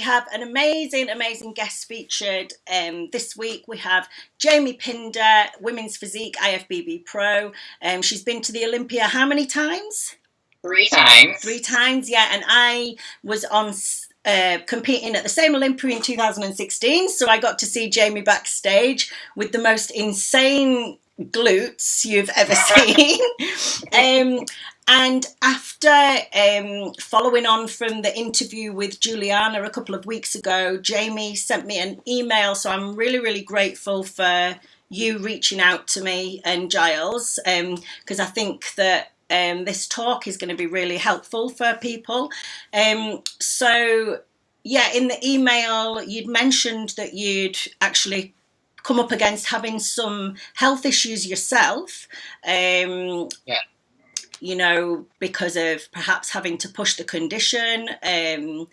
have an amazing guest featured. This week we have Jamie Pinder, Women's Physique IFBB Pro. She's been to the Olympia how many times? 3 times. 3 times, yeah. And I was on competing at the same Olympia in 2016, so I got to see Jamie backstage with the most insane glutes you've ever seen. And after following on from the interview with Juliana a couple of weeks ago, Jamie sent me an email. So I'm really grateful for you reaching out to me and Giles, because I think that this talk is going to be really helpful for people. So, yeah, in the email, you'd mentioned that you'd actually come up against having some health issues yourself. Yeah. You know, because of perhaps having to push the condition in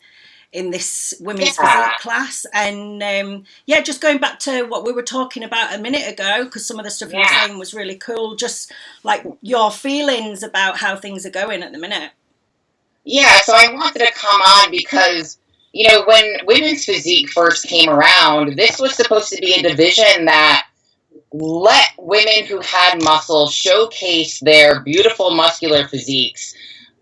this women's physique class. And just going back to what we were talking about a minute ago, because some of the stuff you were saying was really cool, just like your feelings about how things are going at the minute. Yeah, so I wanted to come on because, you know, when women's physique first came around, this was supposed to be a division that let women who had muscle showcase their beautiful muscular physiques,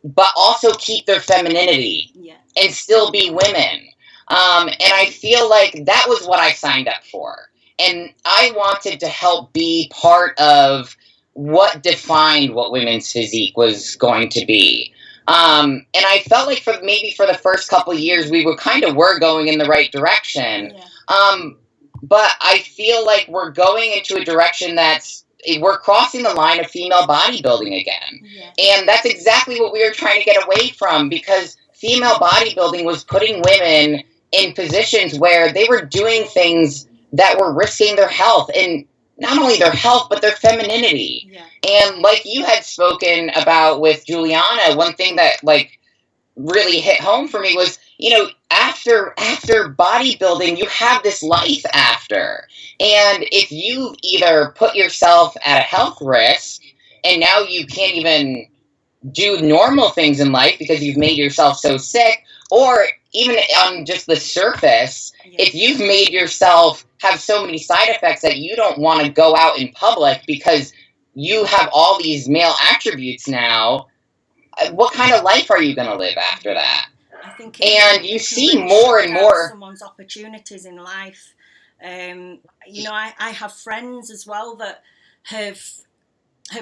but also keep their femininity and still be women. And I feel like that was what I signed up for. And I wanted to help be part of what defined what women's physique was going to be. And I felt like for the first couple of years, we were going in the right direction. But I feel like we're going into a direction we're crossing the line of female bodybuilding again. And that's exactly what we were trying to get away from, because female bodybuilding was putting women in positions where they were doing things that were risking their health, and not only their health, but their femininity. And like you had spoken about with Juliana, one thing that really hit home for me was, you know, after bodybuilding, you have this life after. And if you either put yourself at a health risk and now you can't even do normal things in life because you've made yourself so sick, or even on just the surface, if you've made yourself have so many side effects that you don't want to go out in public because you have all these male attributes now, what kind of life are you going to live after that? I think you see more and more someone's opportunities in life. You know, I have friends as well that have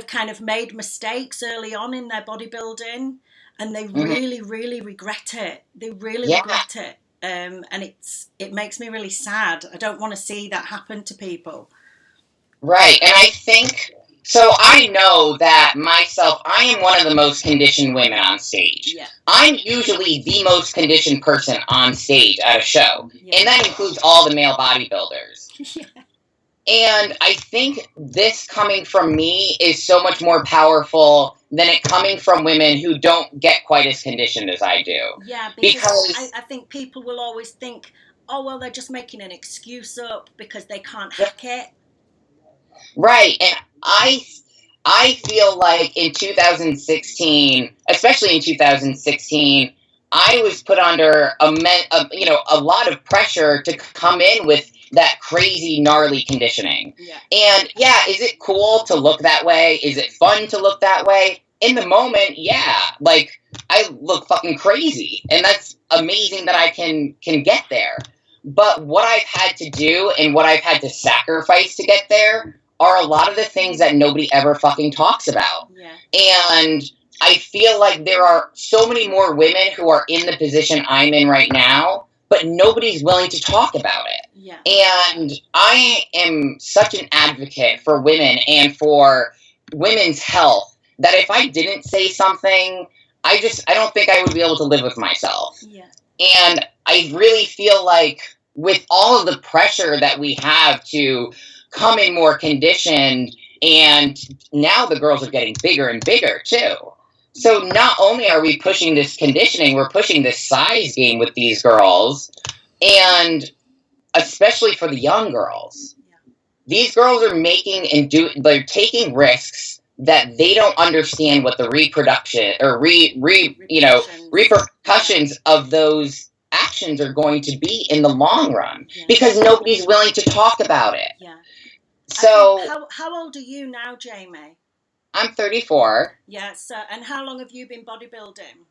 kind of made mistakes early on in their bodybuilding, and they really regret it. They really regret it. And it makes me really sad. I don't want to see that happen to people. Right. And I think, so I know that myself, I am one of the most conditioned women on stage. I'm usually the most conditioned person on stage at a show. And that includes all the male bodybuilders. And I think this coming from me is so much more powerful than it coming from women who don't get quite as conditioned as I do. Yeah, because I think people will always think, oh, well, they're just making an excuse up because they can't hack it. Right. And I feel like in 2016, especially in 2016, I was put under a lot of pressure to come in with that crazy gnarly conditioning. And is it cool to look that way? Is it fun to look that way? In the moment, like I look fucking crazy, and that's amazing that I can get there. But what I've had to do and what I've had to sacrifice to get there are a lot of the things that nobody ever fucking talks about. And I feel like there are so many more women who are in the position I'm in right now, but nobody's willing to talk about it. And I am such an advocate for women and for women's health that if I didn't say something, I don't think I would be able to live with myself. And I really feel like with all of the pressure that we have to come in more conditioned, and now the girls are getting bigger and bigger too. So not only are we pushing this conditioning, we're pushing this size game with these girls, and especially for the young girls. These girls are they're taking risks that they don't understand what the repercussions of those actions are going to be in the long run, because nobody's willing to talk about it. Yeah. So how old are you now, Jamie? I'm 34. Yeah. So, and how long have you been bodybuilding?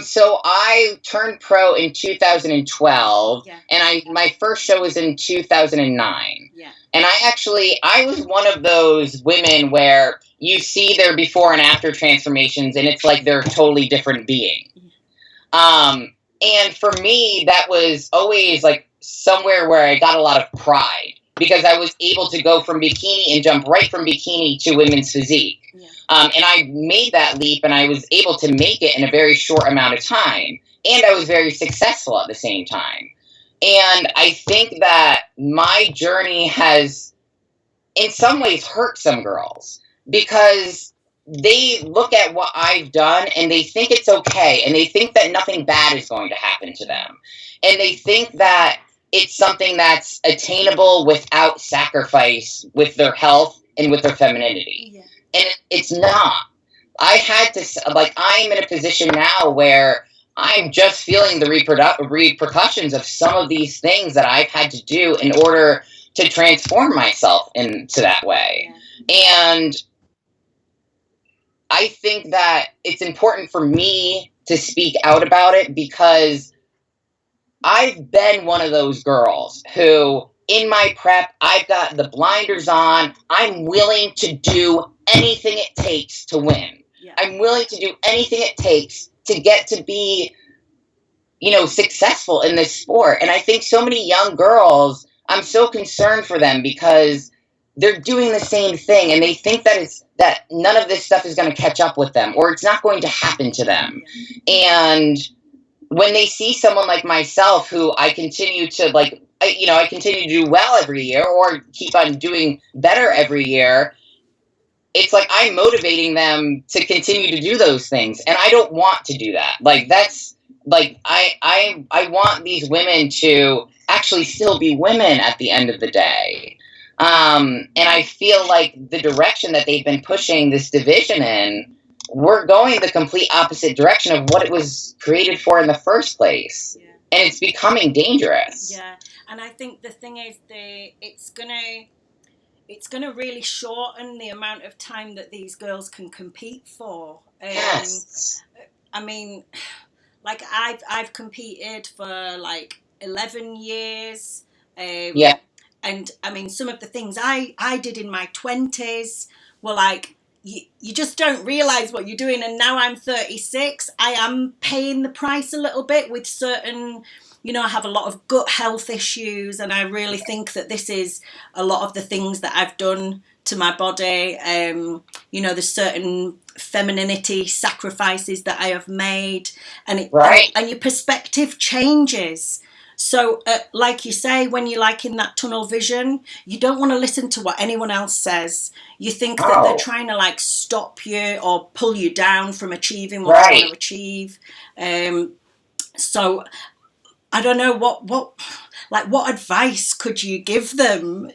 So I turned pro in 2012, and my first show was in 2009. Yeah. And I was one of those women where you see their before and after transformations, and it's like they're a totally different being. And for me, that was always like somewhere where I got a lot of pride, because I was able to go from bikini and jump right from bikini to women's physique. Yeah. And I made that leap, and I was able to make it in a very short amount of time. And I was very successful at the same time. And I think that my journey has, in some ways, hurt some girls, because they look at what I've done and they think it's okay, and they think that nothing bad is going to happen to them. And they think that it's something that's attainable without sacrifice with their health and with their femininity. Yeah. And it's not. I had to, like, I'm in a position now where I'm just feeling the repercussions of some of these things that I've had to do in order to transform myself into that way. Yeah. And I think that it's important for me to speak out about it, because I've been one of those girls who, in my prep, I've got the blinders on. I'm willing to do anything it takes to win. Yeah. I'm willing to do anything it takes to get to be, successful in this sport. And I think so many young girls, I'm so concerned for them, because they're doing the same thing, and they think that none of this stuff is going to catch up with them, or it's not going to happen to them. And when they see someone like myself, who I continue to I continue to do well every year, or keep on doing better every year, it's like I'm motivating them to continue to do those things. And I don't want to do that. Like, that's like, I want these women to actually still be women at the end of the day. And I feel like the direction that they've been pushing this division in, we're going the complete opposite direction of what it was created for in the first place. Yeah. And it's becoming dangerous. Yeah. And I think the thing is, it's gonna really shorten the amount of time that these girls can compete for. Yes. I mean, like, I've competed for like 11 years. Yeah. And I mean, some of the things I did in my 20s were like, you just don't realize what you're doing. And now I'm 36. I am paying the price a little bit with certain, I have a lot of gut health issues. And I really think that this is a lot of the things that I've done to my body. There's certain femininity sacrifices that I have made. And and your perspective changes. So, like you say, when you're like in that tunnel vision, you don't want to listen to what anyone else says. You think that they're trying to like stop you or pull you down from achieving what you want to achieve. So, I don't know what advice could you give them?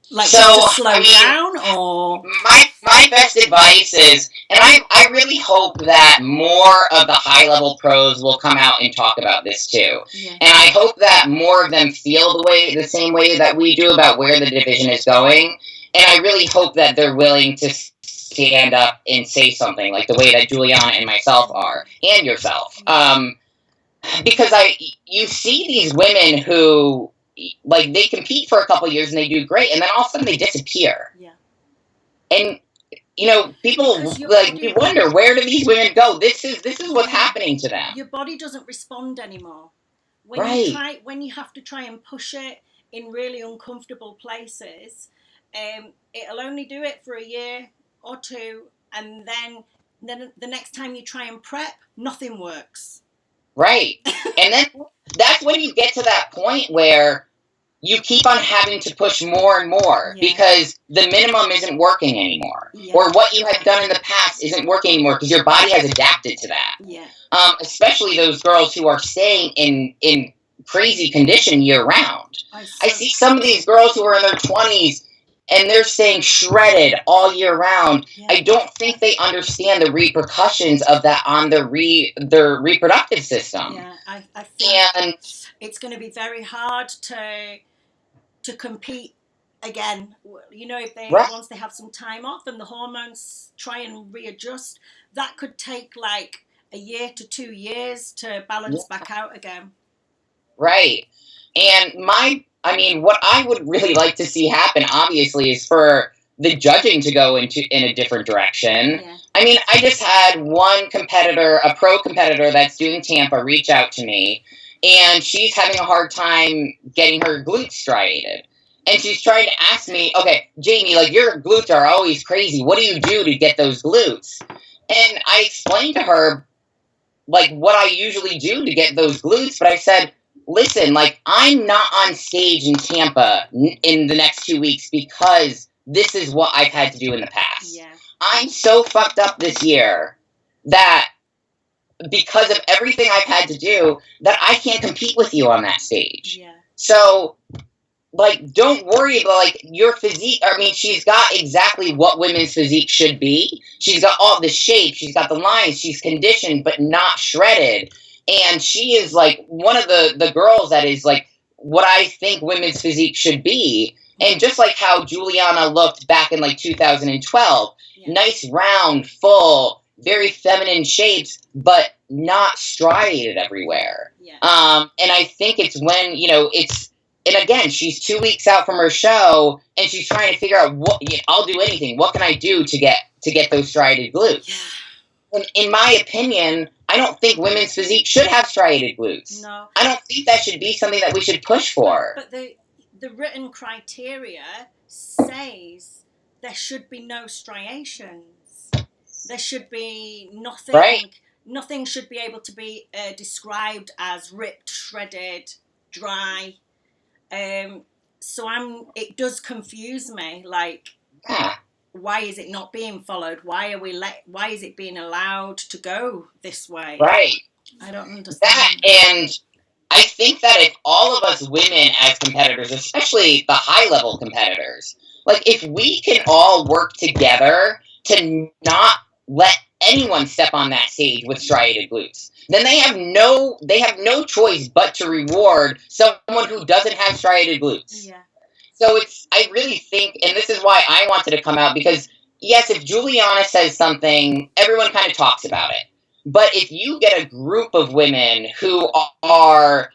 Like, just to slow down, or my best advice is, and I really hope that more of the high level pros will come out and talk about this too. Yeah. And I hope that more of them feel the same way that we do about where the division is going. And I really hope that they're willing to stand up and say something, like the way that Juliana and myself are, and yourself. Because you see these women who, like, they compete for a couple years and they do great, and then all of a sudden they disappear. Yeah. And people you wonder, where do these women go? This is what's happening to them. Your body doesn't respond anymore. When you have to try and push it in really uncomfortable places, it'll only do it for a year or two, and then the next time you try and prep, nothing works. Right. And then that's when you get to that point where you keep on having to push more and more, because the minimum isn't working anymore. Yeah. Or what you had done in the past isn't working anymore, because your body has adapted to that. Yeah. Especially those girls who are staying in crazy condition year round. I see some of these girls who are in their 20s and they're saying shredded all year round. Yeah. I don't think they understand the repercussions of that on their reproductive system. Yeah, I think And it's going to be very hard to compete again. You know, if they right, once they have some time off and the hormones try and readjust, that could take like a year to 2 years to balance back out again. right. And what I would really like to see happen, obviously, is for the judging to go in a different direction. Yeah. I just had one competitor, a pro competitor that's doing Tampa, reach out to me, and she's having a hard time getting her glutes striated. And she's trying to ask me, okay, Jamie, like your glutes are always crazy. What do you do to get those glutes? And I explained to her like what I usually do to get those glutes, but I said, listen, like I'm not on stage in Tampa in the next 2 weeks because this is what I've had to do in the past. Yeah. I'm so fucked up this year that because of everything I've had to do that I can't compete with you on that stage. Yeah. So like don't worry about like your physique. She's got exactly what women's physique should be. She's got all the shape, she's got the lines, she's conditioned but not shredded, and she is like one of the girls that is like what I think women's physique should be. And just like how Juliana looked back in like 2012, Yeah. nice round full very feminine shapes but not striated everywhere. Yeah. And I think it's when and again, she's 2 weeks out from her show, and she's trying to figure out I'll do anything. What can I do to get those striated glutes? Yeah. And in my opinion, I don't think women's physique should have striated glutes. No. I don't think that should be something that we should push for. But the written criteria says there should be no striations. There should be nothing. Right. Nothing should be able to be described as ripped, shredded, dry. So it does confuse me. Like, Yeah. why is it not being followed? Why is it being allowed to go this way? Right. I don't understand that. And I think that if all of us women as competitors, especially the high level competitors, like if we can all work together to not let anyone step on that stage with striated glutes, then they have no choice but to reward someone who doesn't have striated glutes. Yeah. So I really think, and this is why I wanted to come out, because yes, if Juliana says something, everyone kind of talks about it. But if you get a group of women who are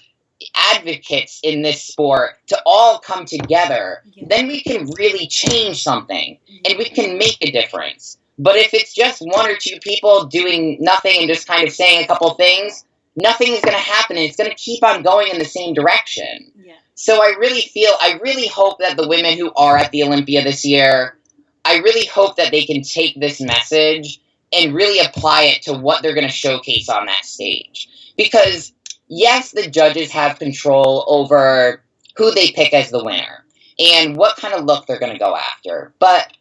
advocates in this sport to all come together, then we can really change something and we can make a difference. But if it's just one or two people doing nothing and just kind of saying a couple things, nothing is going to happen, and it's going to keep on going in the same direction. Yeah. So I really hope that the women who are at the Olympia this year, I really hope that they can take this message and really apply it to what they're going to showcase on that stage. Because yes, the judges have control over who they pick as the winner and what kind of look they're going to go after. But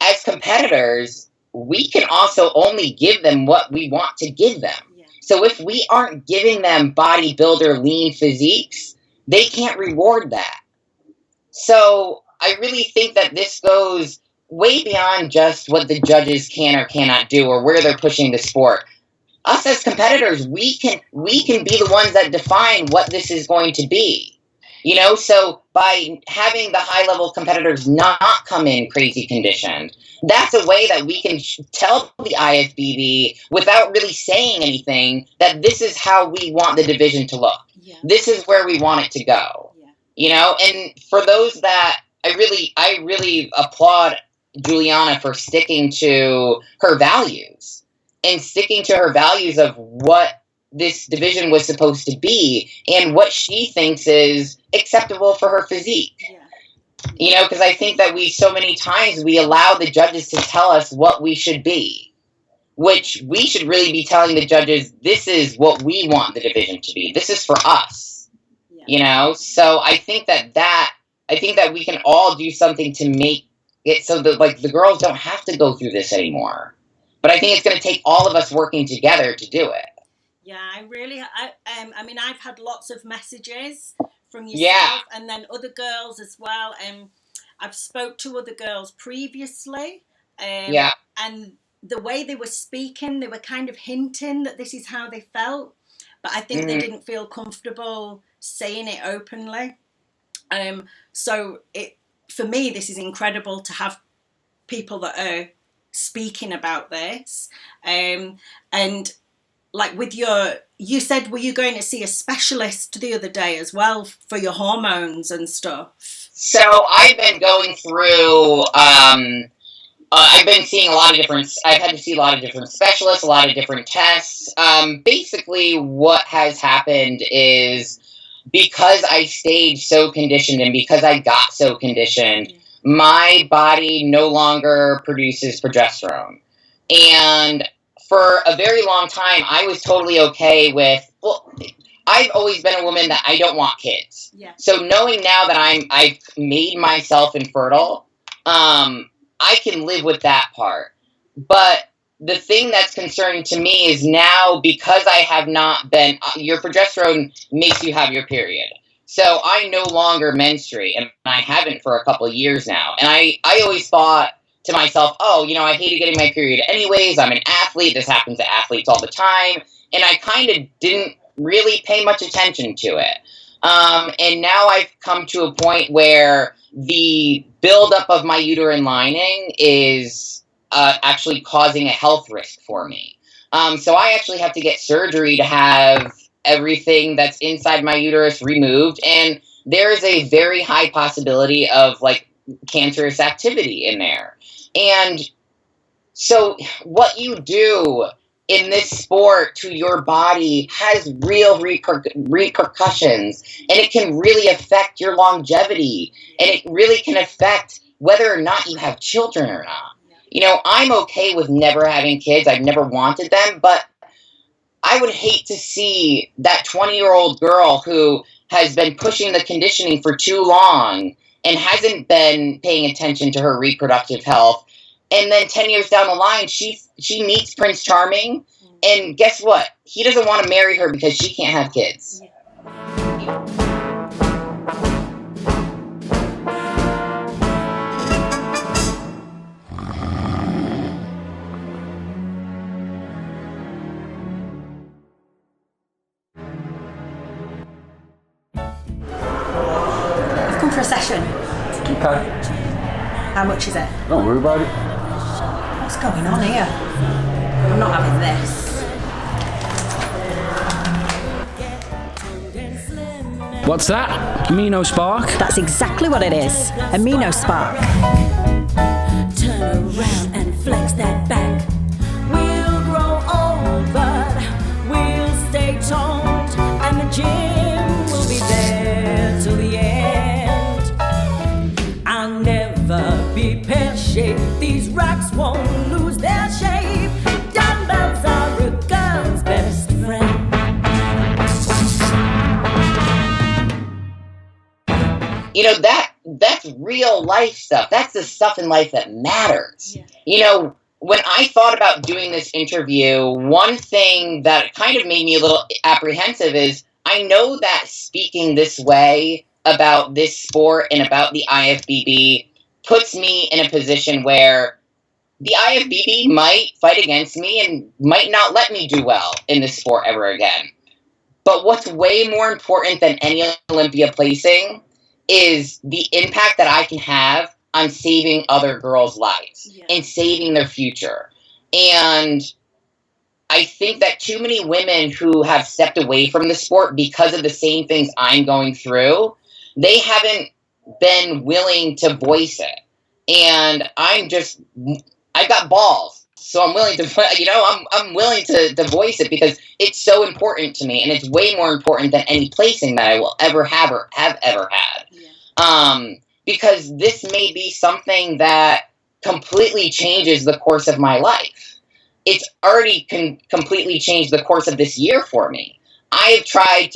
as competitors, we can also only give them what we want to give them. Yeah. So if we aren't giving them bodybuilder lean physiques, they can't reward that. So I really think that this goes way beyond just what the judges can or cannot do or where they're pushing the sport. Us as competitors, we can be the ones that define what this is going to be. So by having the high level competitors not come in crazy conditioned, that's a way that we can tell the IFBB without really saying anything that this is how we want the division to look. Yeah. This is where we want it to go. Yeah. And for those that I really applaud Juliana for sticking to her values and sticking to her values of what this division was supposed to be and what she thinks is acceptable for her physique. Yeah. Because I think that so many times we allow the judges to tell us what we should be, which we should really be telling the judges, this is what we want the division to be. This is for us. Yeah. So I think that we can all do something to make it so that like the girls don't have to go through this anymore. But I think it's going to take all of us working together to do it. Yeah, I've had lots of messages from yourself and then other girls as well. I've spoke to other girls previously, Yeah. and the way they were speaking, they were kind of hinting that this is how they felt, but I think they Mm-hmm. didn't feel comfortable saying it openly. So it, for me, this is incredible to have people that are speaking about this. And like with you said, were you going to see a specialist the other day as well for your hormones and stuff? So I've been going through. I've been seeing a lot of different. I've had to see a lot of different specialists, a lot of different tests. Basically, what has happened is because I stayed so conditioned and because I got so conditioned, my body no longer produces progesterone. And for a very long time, I was totally okay with, well, I've always been a woman that I don't want kids. Yeah. So knowing now that I've made myself infertile, I can live with that part. But the thing that's concerning to me is now because I have not been, your progesterone makes you have your period. So I no longer menstruate, and I haven't for a couple of years now. And I always thought to myself, oh, I hated getting my period anyways. I'm an athlete. This happens to athletes all the time. And I kind of didn't really pay much attention to it. And now I've come to a point where the buildup of my uterine lining is actually causing a health risk for me. So I actually have to get surgery to have everything that's inside my uterus removed. And there is a very high possibility of like cancerous activity in there. And so what you do in this sport to your body has real repercussions, and it can really affect your longevity, and it really can affect whether or not you have children or not. I'm okay with never having kids. I've never wanted them, but I would hate to see that 20-year-old girl who has been pushing the conditioning for too long and hasn't been paying attention to her reproductive health. And then 10 years down the line, she meets Prince Charming, and guess what? He doesn't want to marry her because she can't have kids. I've come for a session. Okay. How much is it? Don't worry about it. What's going on here? I'm not having this. What's that? Amino Spark? That's exactly what it is. Amino Spark. Turn around and flex that back. We'll grow old, but we'll stay toned, and the gym will be there till the end. I'll never be pear-shaped. These racks won't lose their shape. Dumbbells are a girl's best friend. That's real life stuff. That's the stuff in life that matters. Yeah. When I thought about doing this interview, one thing that kind of made me a little apprehensive is I know that speaking this way about this sport and about the IFBB puts me in a position where the IFBB might fight against me and might not let me do well in this sport ever again. But what's way more important than any Olympia placing is the impact that I can have on saving other girls' lives and saving their future. And I think that too many women who have stepped away from the sport because of the same things I'm going through, they haven't been willing to voice it. And I've got balls. So I'm willing to, I'm willing to voice it because it's so important to me. And it's way more important than any placing that I will ever have or have ever had. Because this may be something that completely changes the course of my life. It's already completely changed the course of this year for me. I've tried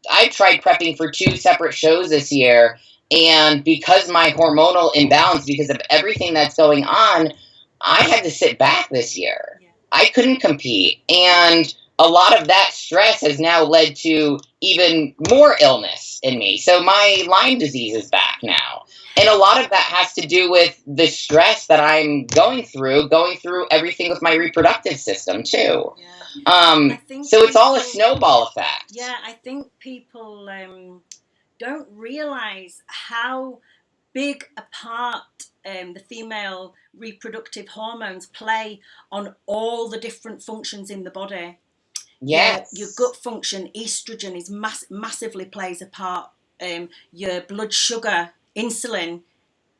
prepping for 2 separate shows this year, and because my hormonal imbalance, because of everything that's going on, I had to sit back this year. I couldn't compete, and a lot of that stress has now led to even more illness in me. So my Lyme disease is back now. And a lot of that has to do with the stress that I'm going through everything with my reproductive system too. So it's all a snowball effect. Yeah, I think people don't realize how big a part the female reproductive hormones play on all the different functions in the body. Yes. Your gut function, estrogen is massively plays a part. Your blood sugar, insulin,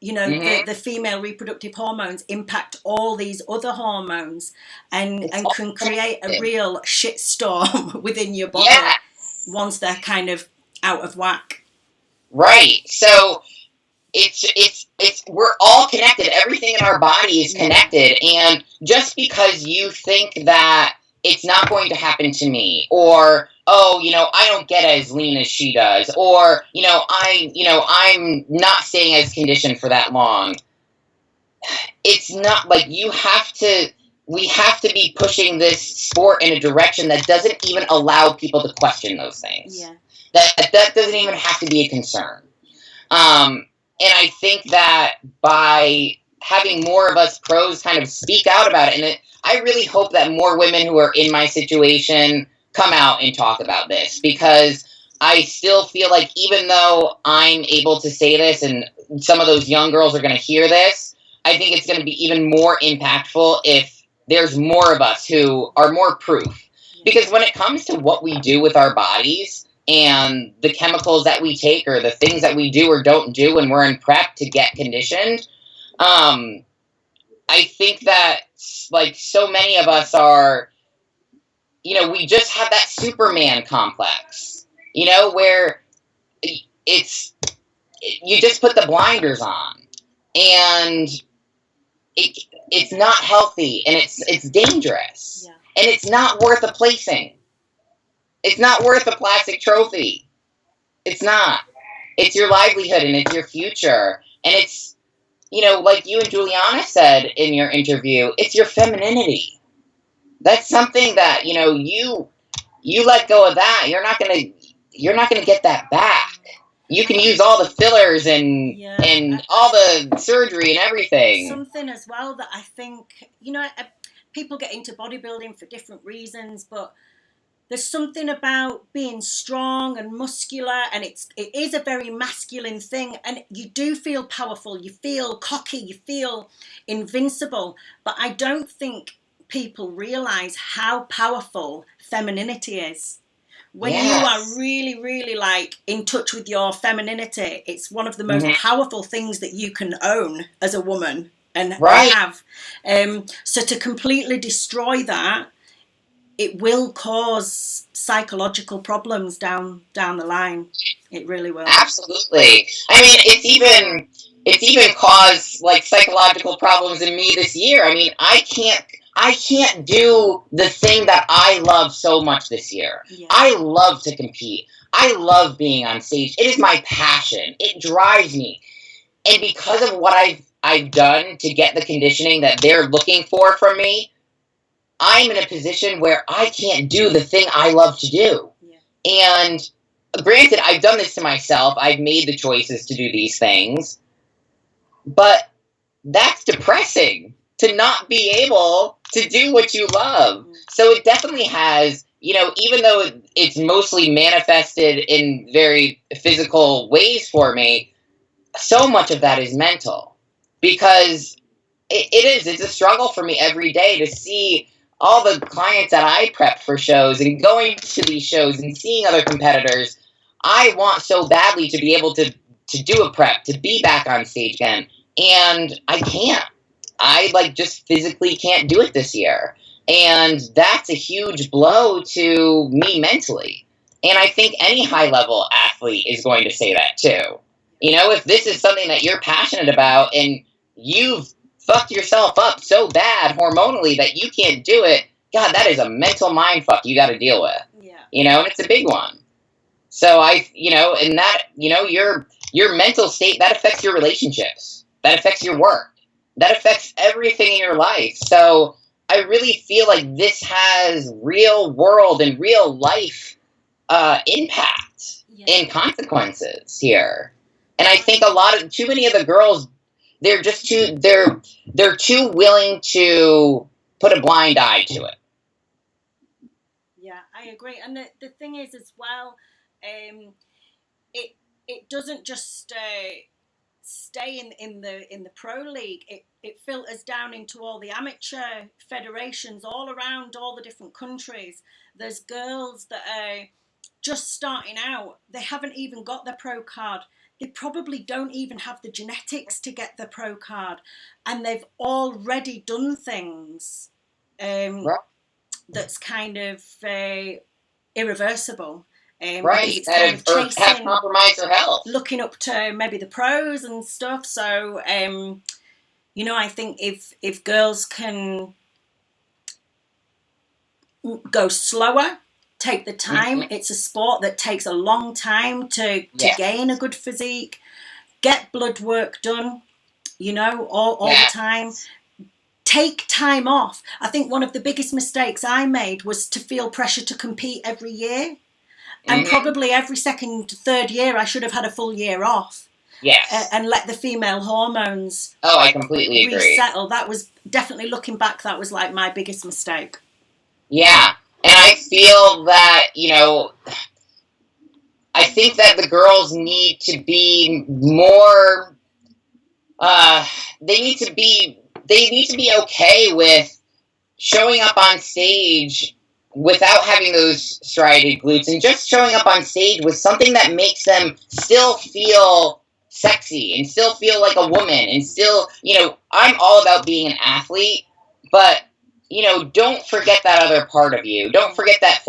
the female reproductive hormones impact all these other hormones and can create a real shitstorm within your body once they're kind of out of whack. Right. So it's we're all connected. Everything in our body is connected. And just because you think that it's not going to happen to me, or I don't get as lean as she does, or I'm not staying as conditioned for that long. It's not like we have to be pushing this sport in a direction that doesn't even allow people to question those things. Yeah. That doesn't even have to be a concern. And I think that by having more of us pros kind of speak out about it, and I really hope that more women who are in my situation come out and talk about this, because I still feel like even though I'm able to say this and some of those young girls are going to hear this, I think it's going to be even more impactful if there's more of us who are more proof. Because when it comes to what we do with our bodies and the chemicals that we take or the things that we do or don't do when we're in prep to get conditioned, I think that like so many of us are, we just have that Superman complex, where you just put the blinders on, and it's not healthy, and it's dangerous, and it's not worth a placing. It's not worth a plastic trophy. It's not. It's your livelihood and it's your future. And it's, like you and Juliana said in your interview, it's your femininity. That's something that, you let go of that. You're not gonna get that back. You can use all the fillers and all the surgery and everything. Something as well that I think, people get into bodybuilding for different reasons, but there's something about being strong and muscular, and it is a very masculine thing, and you do feel powerful, you feel cocky, you feel invincible, but I don't think people realize how powerful femininity is. When you are really, really like in touch with your femininity, it's one of the most powerful things that you can own as a woman and have. So to completely destroy that, it will cause psychological problems down the line. It really will. Absolutely. I mean, it's even caused like psychological problems in me this year. I mean, I can't do the thing that I love so much this year. Yeah. I love to compete. I love being on stage. It is my passion. It drives me. And because of what I've done to get the conditioning that they're looking for from me, I'm in a position where I can't do the thing I love to do. Yeah. And granted, I've done this to myself. I've made the choices to do these things. But that's depressing, to not be able to do what you love. So it definitely has, even though it's mostly manifested in very physical ways for me, so much of that is mental. Because it's a struggle for me every day to see all the clients that I prep for shows and going to these shows and seeing other competitors. I want so badly to be able to do a prep, to be back on stage again. And I can't. I just physically can't do it this year. And that's a huge blow to me mentally. And I think any high level athlete is going to say that too. If this is something that you're passionate about and you've fucked yourself up so bad hormonally that you can't do it, God, that is a mental mind fuck you got to deal with. Yeah. And it's a big one. So and that, your mental state, that affects your relationships. That affects your work. That affects everything in your life. So I really feel like this has real world and real life impact and consequences here. And I think too many of the girls, they're just they're too willing to put a blind eye to it. Yeah, I agree. And the thing is as well, it doesn't just stay in the pro league. It filters down into all the amateur federations all around all the different countries. There's girls that are just starting out. They haven't even got their pro card. They probably don't even have the genetics to get the pro card, and they've already done things Right. that's kind of irreversible. Right. Because it's kind of Or have chasing, compromised their health. looking up to maybe the pros and stuff. So, I think if girls can go slower, take the time. Mm-hmm. It's a sport that takes a long time to gain a good physique, get blood work done, all the time. Take time off. I think one of the biggest mistakes I made was to feel pressure to compete every year. And probably every second, third year, I should have had a full year off. Yes. And let the female hormones I completely agree. Resettle. That was definitely, looking back, that was like my biggest mistake. Yeah. And I feel that, I think that the girls need to be more, they need to be okay with showing up on stage without having those striated glutes, and just showing up on stage with something that makes them still feel sexy and still feel like a woman, and still, I'm all about being an athlete, but don't forget that other part of you. Don't forget that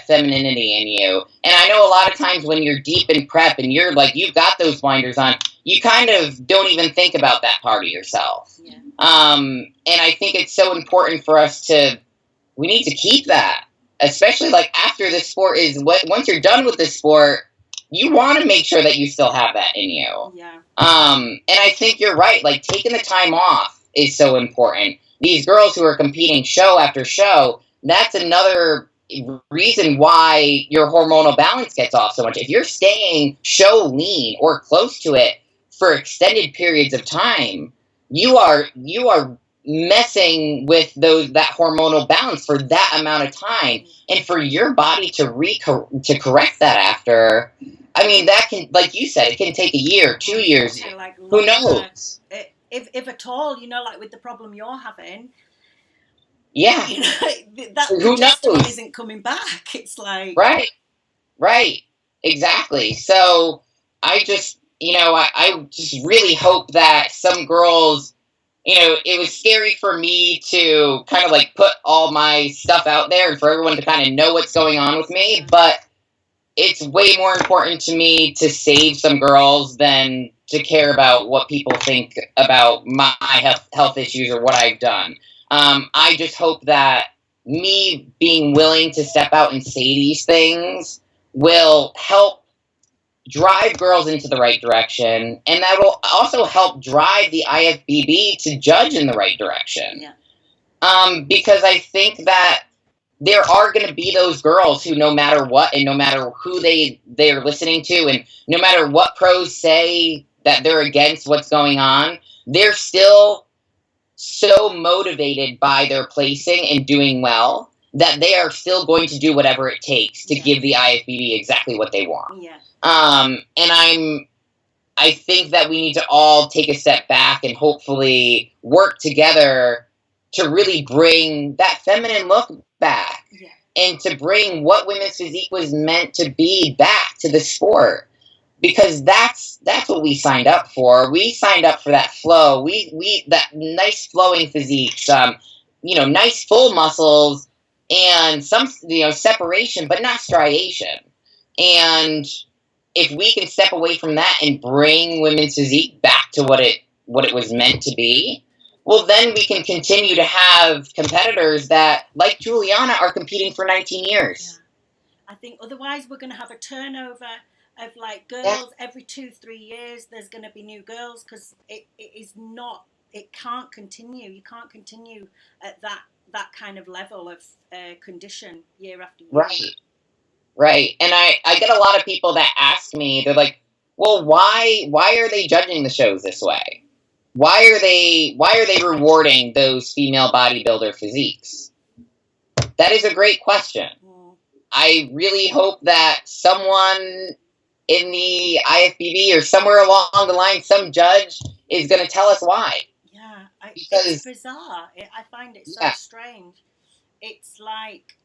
femininity in you. And I know a lot of times when you're deep in prep and you're like, you've got those blinders on, you kind of don't even think about that part of yourself. Yeah. And I think it's so important for us we need to keep that, especially like after the sport once you're done with the sport, you want to make sure that you still have that in you. Yeah. And I think you're right. Like, taking the time off is so important. These girls who are competing show after show, that's another reason why your hormonal balance gets off so much. If you're staying show lean or close to it for extended periods of time, you are messing with that hormonal balance for that amount of time, and for your body to correct that after. I mean, that can, like you said, it can take a year, 2 years. Who knows? If at all, like with the problem you're having. Yeah. That progesterone isn't coming back. It's like. Right. Exactly. So I just, I just really hope that some girls, it was scary for me to kind of like put all my stuff out there and for everyone to kind of know what's going on with me, but it's way more important to me to save some girls than to care about what people think about my health issues or what I've done. I just hope that me being willing to step out and say these things will help drive girls into the right direction, and that will also help drive the IFBB to judge in the right direction. Yeah. Because I think that there are going to be those girls who, no matter what, and no matter who they're listening to, and no matter what pros say that they're against what's going on, they're still so motivated by their placing and doing well that they are still going to do whatever it takes to give the IFBB exactly what they want. Yeah. And I think that we need to all take a step back and hopefully work together to really bring that feminine look back, and to bring what women's physique was meant to be back to the sport, because that's what we signed up for. We signed up for that flow. We that nice flowing physiques, nice full muscles, and some separation, but not striation. And if we can step away from that and bring women's physique back to what it was meant to be, well, then we can continue to have competitors that, like Juliana, are competing for 19 years. Yeah. I think otherwise we're going to have a turnover of like girls every 2-3 years. There's going to be new girls, because it can't continue. You can't continue at that kind of level of condition year after year. Right. And I get a lot of people that ask me, they're like, well, why are they judging the shows this way? Why are they rewarding those female bodybuilder physiques? That is a great question. I really hope that someone in the IFBB or somewhere along the line, some judge is going to tell us why. Yeah, it's bizarre. I find it so strange. It's like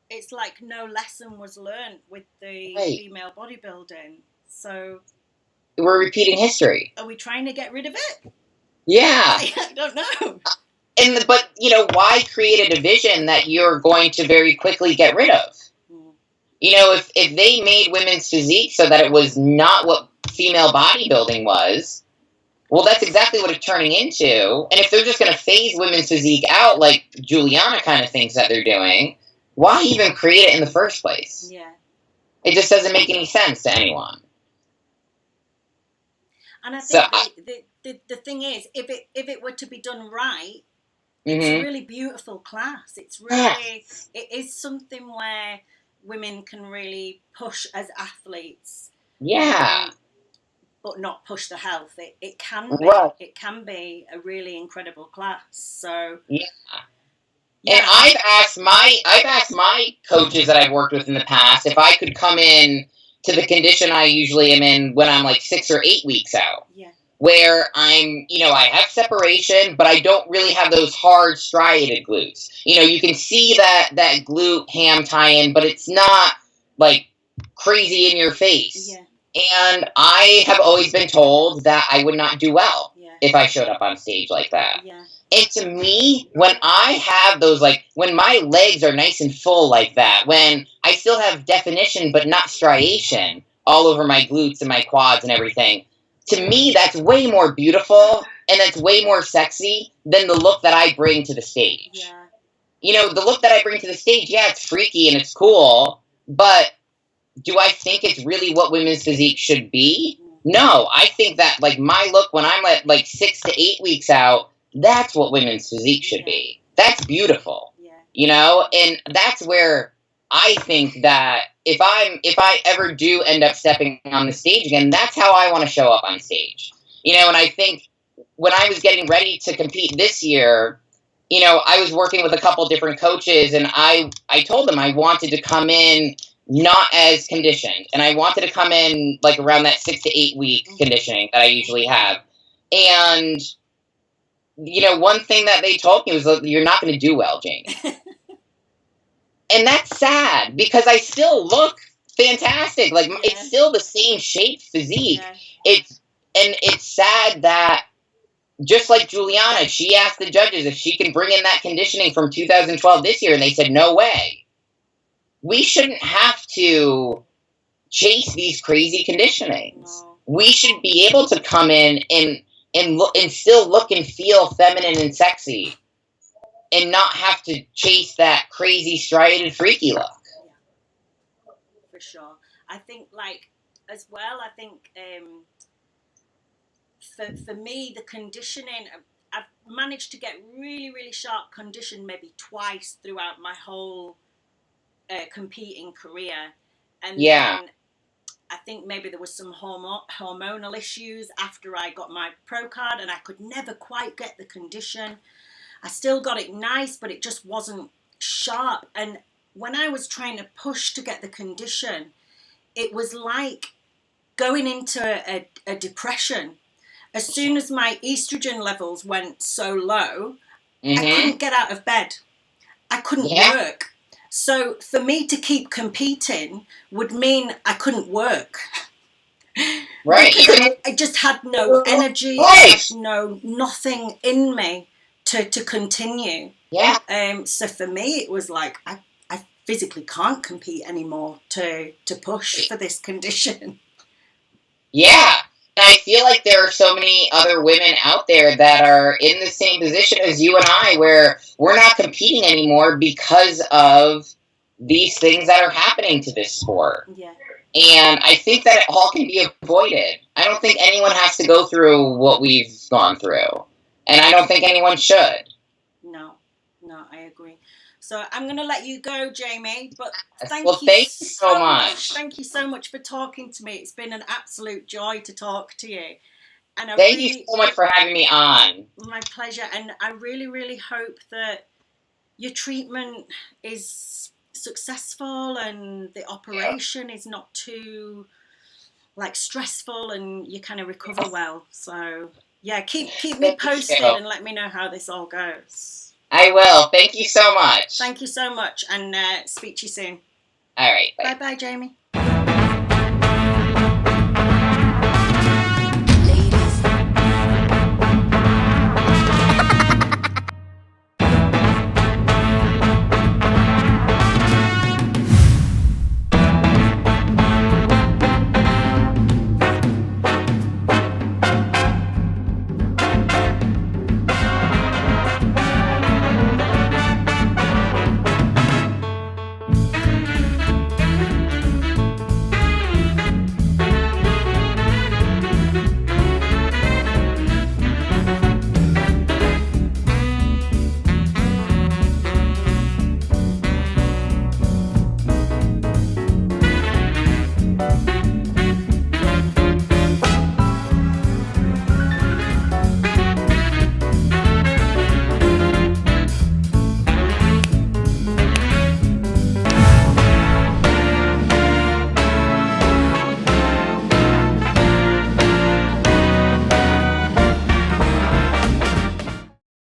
it's like no lesson was learned with the female bodybuilding. So we're repeating history. Are we trying to get rid of it? Yeah. I don't know. But why create a division that you're going to very quickly get rid of? If they made women's physique so that it was not what female bodybuilding was, well, that's exactly what it's turning into. And if they're just going to phase women's physique out like Juliana kind of thinks that they're doing, why even create it in the first place? Yeah. It just doesn't make any sense to anyone. And I think the thing is, if it were to be done right, it's a really beautiful class. It's really, it is something where women can really push as athletes. Yeah. But not push the health. It can be a really incredible class. So yeah. And I've asked my coaches that I've worked with in the past if I could come in to the condition I usually am in when I'm like 6 or 8 weeks out. Yeah. Where I'm, I have separation, but I don't really have those hard striated glutes. You can see that glute ham tie-in, but it's not like crazy in your face. Yeah. And I have always been told that I would not do well if I showed up on stage like that. Yeah. And to me, when I have those, like, when my legs are nice and full like that, when I still have definition but not striation all over my glutes and my quads and everything, to me, that's way more beautiful and that's way more sexy than the look that I bring to the stage. Yeah. The look that I bring to the stage, it's freaky and it's cool, but do I think it's really what women's physique should be? No, I think that, like, my look when I'm at, like, 6 to 8 weeks out, that's what women's physique should be. That's beautiful. Yeah. And that's where I think that if I ever do end up stepping on the stage again, that's how I want to show up on stage. And I think when I was getting ready to compete this year, I was working with a couple different coaches, and I told them I wanted to come in not as conditioned, and I wanted to come in like around that 6 to 8 week conditioning that I usually have. And one thing that they told me was, you're not going to do well, Jamie. And that's sad because I still look fantastic. Like, it's still the same shape physique. Yeah. It's sad that, just like Juliana, she asked the judges if she can bring in that conditioning from 2012 this year, and they said, no way. We shouldn't have to chase these crazy conditionings. No. We should be able to come in and still look and feel feminine and sexy, and not have to chase that crazy striated freaky look. Yeah. For sure. I think, like, as well, I think for me, the conditioning, I've managed to get really, really sharp condition maybe twice throughout my whole competing career. And then I think maybe there was some hormonal issues after I got my pro card, and I could never quite get the condition. I still got it nice, but it just wasn't sharp. And when I was trying to push to get the condition, it was like going into a depression. As soon as my estrogen levels went so low, I couldn't get out of bed. I couldn't work. So for me to keep competing would mean I couldn't work. Right. I just had no energy. I had nothing in me to continue. Yeah. So for me, it was like I physically can't compete anymore to push for this condition. Yeah. And I feel like there are so many other women out there that are in the same position as you and I, where we're not competing anymore because of these things that are happening to this sport. Yeah. And I think that it all can be avoided. I don't think anyone has to go through what we've gone through. And I don't think anyone should. No, I agree. So I'm going to let you go, Jamie. But thank Well, you thank you so so much. Thank you so much for talking to me. It's been an absolute joy to talk to you. And Thank you so much for having me on. My pleasure. And I really, really hope that your treatment is successful and the operation is not too like stressful and you kind of recover well. So yeah, keep me posted and let me know how this all goes. I will. Thank you so much. Thank you so much, and speak to you soon. All right. Bye bye, Jamie.